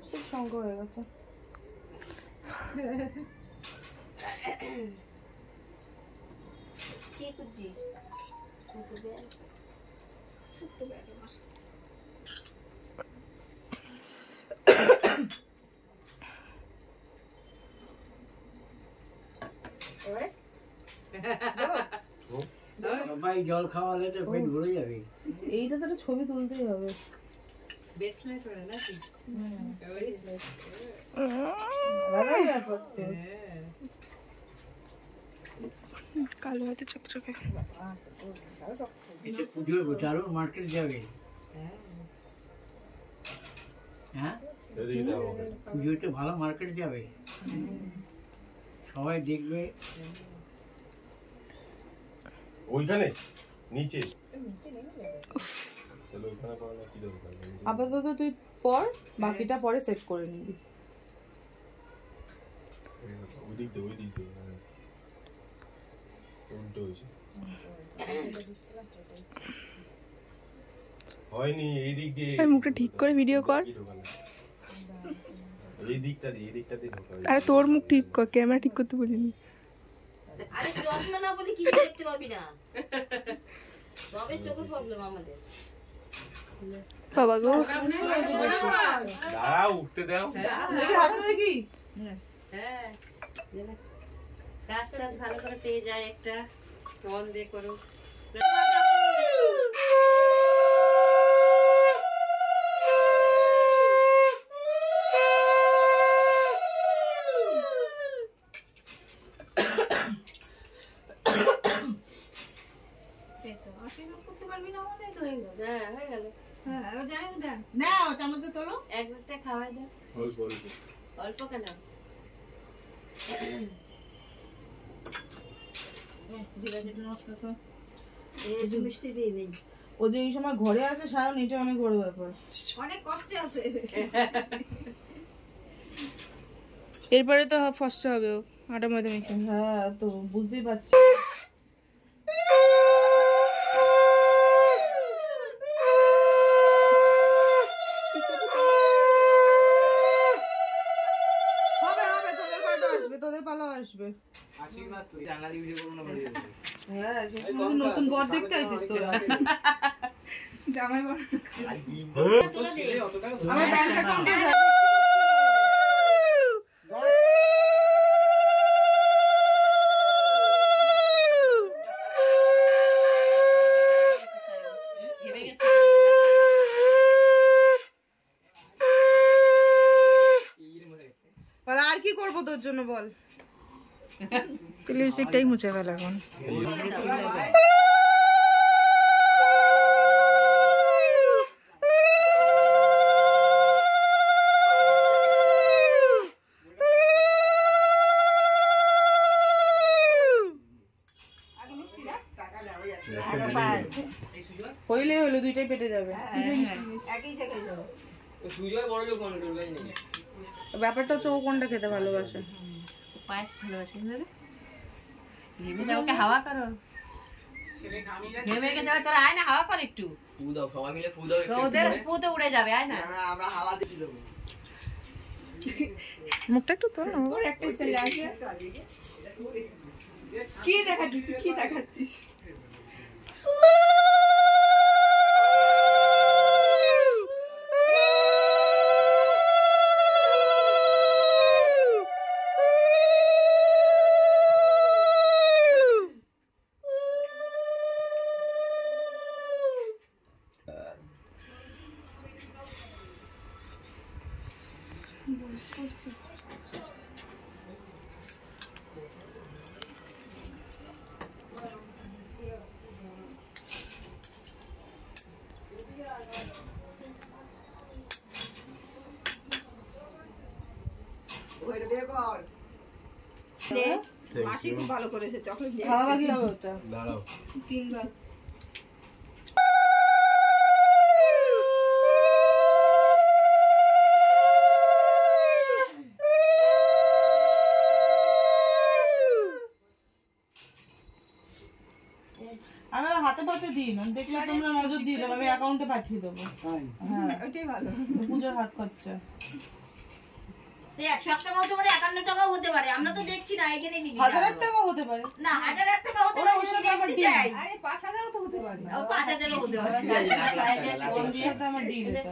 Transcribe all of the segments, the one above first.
Lipstick সঙ্গ হয়ে গেছে। কি করছিস? ছোট্ট ব্যাগ আমার। সবাই জল খাওয়ালে তো পেট ভরে যাবে। এইটা তো ছবি তুলতেই হবে। বেসলাইট করে নাকি? কালো হাতে চকচকে। এটা পুজোর গোচারও মার্কেট যাবে। হ্যাঁ পুজোতে ভালো মার্কেট যাবে, সবাই দেখবে। ওইখানে নিচে আপাতত তুই পর, বাকিটা পরে সেট করে নিবি। ওই দিক দিয়ে উল্টো হয়েছে, হয়নি এই দিক দিয়ে। মুখটা ঠিক করে ভিডিও কর। এই দিকটা দিয়ে ঢোকা। আরে তোর মুখ ঠিক কর, ক্যামেরা ঠিক করতে বলিনি। আরে চশমা না বলে কি দেখতে পাবি না, তবে চোখের প্রবলেম আমাদের। বাবা গো, দাঁড়াও উঠতে দাও। দেখি হাতে দেখি। হ্যাঁ কাজ ভালো করে পেয়ে যায় একটা, মন দিয়ে করো। করতে পারবি না মানে তো হয়ে গেল। হ্যাঁ হয়ে গেল। হ্যাঁ ও যাই দেন না চামচ দিয়ে তোলো, এক মিনিটে খাওয়াই দাও। অল্প কেন? ও যে এই সময় ঘরে আছে সায়ন, এটা অনেক বড় ব্যাপার, অনেক কষ্টে আছে। এরপরে তো ফার্স্ট হবে ও আটা ময়দা মেখে। হ্যাঁ তো বুঝতেই পারছি। তোদের পালা আসবে। হ্যাঁ নতুন বর দেখতে আসিস তোরা। জামাই বর আমার ব্যাংক অ্যাকাউন্টে আর কি করবো তোর জন্য বল? লিপস্টিকটাই মুছে ফেল এখন। হইলে হলো, দুইটাই পেটে যাবে। ব্যাপারটা হচ্ছে ও কোনটা খেতে ভালোবাসে। পায়েস ভালোবাসে না রে? ঘেমে যাও, ওকে হাওয়া করো। ঘেমে যাও, তোরা আয় না হাওয়া কর একটু। ফু দাও, সবাই মিলে ফু দাও। ওদের ফুতে উড়ে যাবে, আয় না। আমরা হাওয়া দিয়ে দেব। মুখটা একটু তোল না, ওর একটা স্টাইল আছে। কি দেখাচ্ছিস? মাসি খুব ভালো করেছে, চকলেট দিয়ে খাওয়া বাকি হবে ওটা। দাঁড়াও 3 বার। আমি হাতে পাতে দিই না, দেখলে তোমরা নজর দিয়ে দেবো, আমি অ্যাকাউন্টে পাঠিয়ে দেবো। হ্যাঁ ওইটাই ভালো, পূজার হাত খরচা। 101 টাকা হতে পারে, 51 টাকাও হতে পারে, আমরা তো দেখছি না এখানে নিবি। 1000 টাকা হতে পারে না, 1001 টাকা হতে পারে, ওর সাথে আমার ডিল। আরে 5000 ও তো হতে পারে 5000 ও হতে পারে। ওর সাথে আমার ডিল এটা।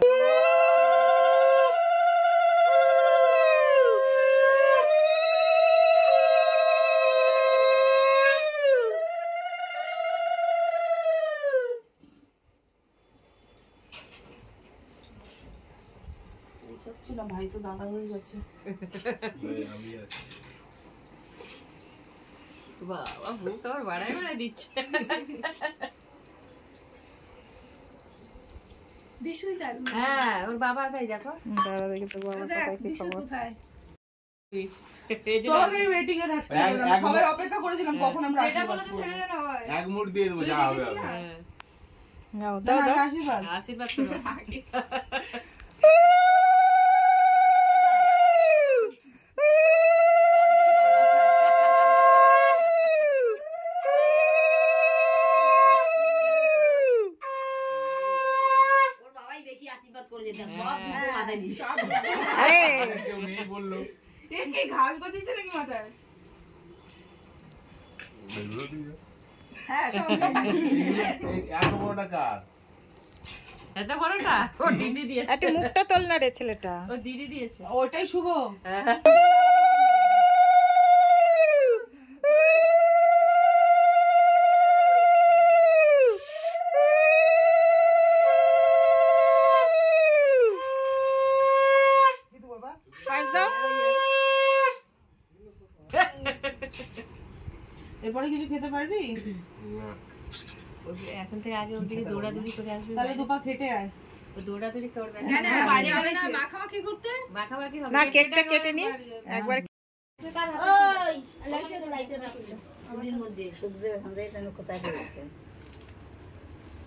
না ভাই তো দাদা হয়ে গেছে। আমি আছি। বাবা ভূত আবার বাড়াই বাড়াই দিচ্ছে। হ্যাঁ, ওর বাবা ভাই দেখো। দাদা দেখে তো বাবা কোথায় কি খবর। তোমাকে ওয়েটিং এ থাকতে হবে না। সবাই অপেক্ষা করেছিলাম কখন আমরা আশীর্বাদ করব। এক মুঠ দিয়ে দেবো যা হবে হবে। নাও দাও দাও আশীর্বাদ। আশীর্বাদ করো। ওর বাবাই বেশি আশীর্বাদ করে যেতাম, সব কিছু মাথায় দিয়ে। আরে কেউ নেই বললো। এ কি ঘাস গজিয়েছে নাকি মাথায়? বেলুড়ো দিয়ে। হ্যাঁ সব এই এত বড়টা কার? এত বড়টা ও দিদি দিয়েছে। একটু মুখটা তোল না রে ছেলেটা। ও দিদি দিয়েছে। ওইটাই শুভ। পাঁচ দাও। এরপরে কিছু খেতে পারবি? না। এখন থেকে আগে ওর দিকে দৌড়াদৌড়ি করে আসবে। তাহলে দুপা খেটে আয়। ও দৌড়াদৌড়ি করবে না না বাড়ি হবে না, মাখামাখি করতে। মাখামাখি হবে। না কেকটা কেটে নি একবার। ওই লাইটার রাখো ওর মধ্যে সুখদেব আমাদের এখানে কোথায় রয়েছে।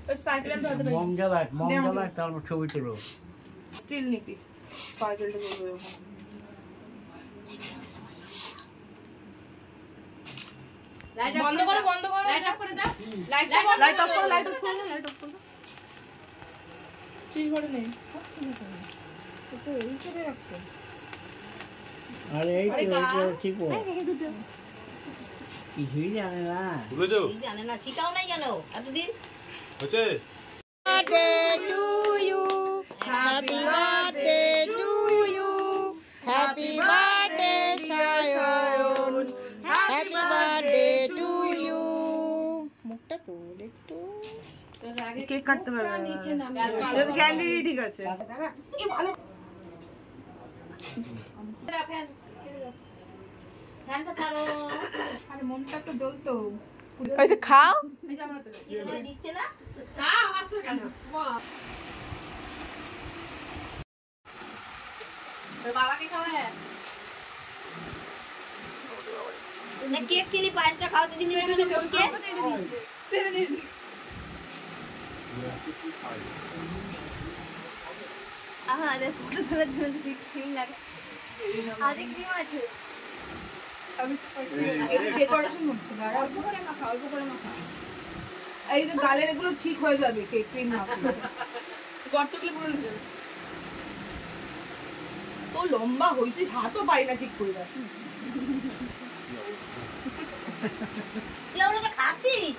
ওই স্পার্কলার দাও তো ভাই। মঙ্গলা তার ছবি তুলো। স্টিল নিবি। স্পার্কেলটা করবে ওখানে। বন্ধ করো বন্ধ করো। লাইট অফ করে দাও। লাইট অফ করো, লাইট অফ করো, লাইট অফ করো। স্টিল করে নেই হচ্ছে না তো তো এই করে রাখছে। আরে এই তো ঠিক ও কিছুই জানে না। তুলে যাও। এই জানে না, শিখাও নাই কেন এতদিন? হচ্ছে? Birthday to you. Happy birthday to you. Happy birthday Shayon. Happy birthday to you. মুখটা তোল একটু। কেক কাটতে পারবে না। নিচে নাম। জাস্ট ক্যান্ডি ঠিক আছে। কি ভালো। ফ্যানটা ছাড়ো। আরে মনটা তো জ্বলতো। ওই তো খাও। ওই দিচ্ছে না? খাও মাত্র কেন? তোর বাবাকে খাওয়ায়? না কেক কিনি পায়েসটা খাওয়াতে দিন না বোনকে। আমাদের ফটো তোলার জন্য ক্রিম লাগাচ্ছে। আরে ক্রিম আছে। ডেকোরেশন হচ্ছে না। অল্প করে মাখা, অল্প করে মাখা। এই যে গালের এগুলো ঠিক হয়ে যাবে কেক ক্রিম মাখলে। গর্তগুলো পুরো নিয়ে যাবে। তো লম্বা হইছিস হাতও পাই না ঠিক করে। তুই ওরা খাচ্ছিস?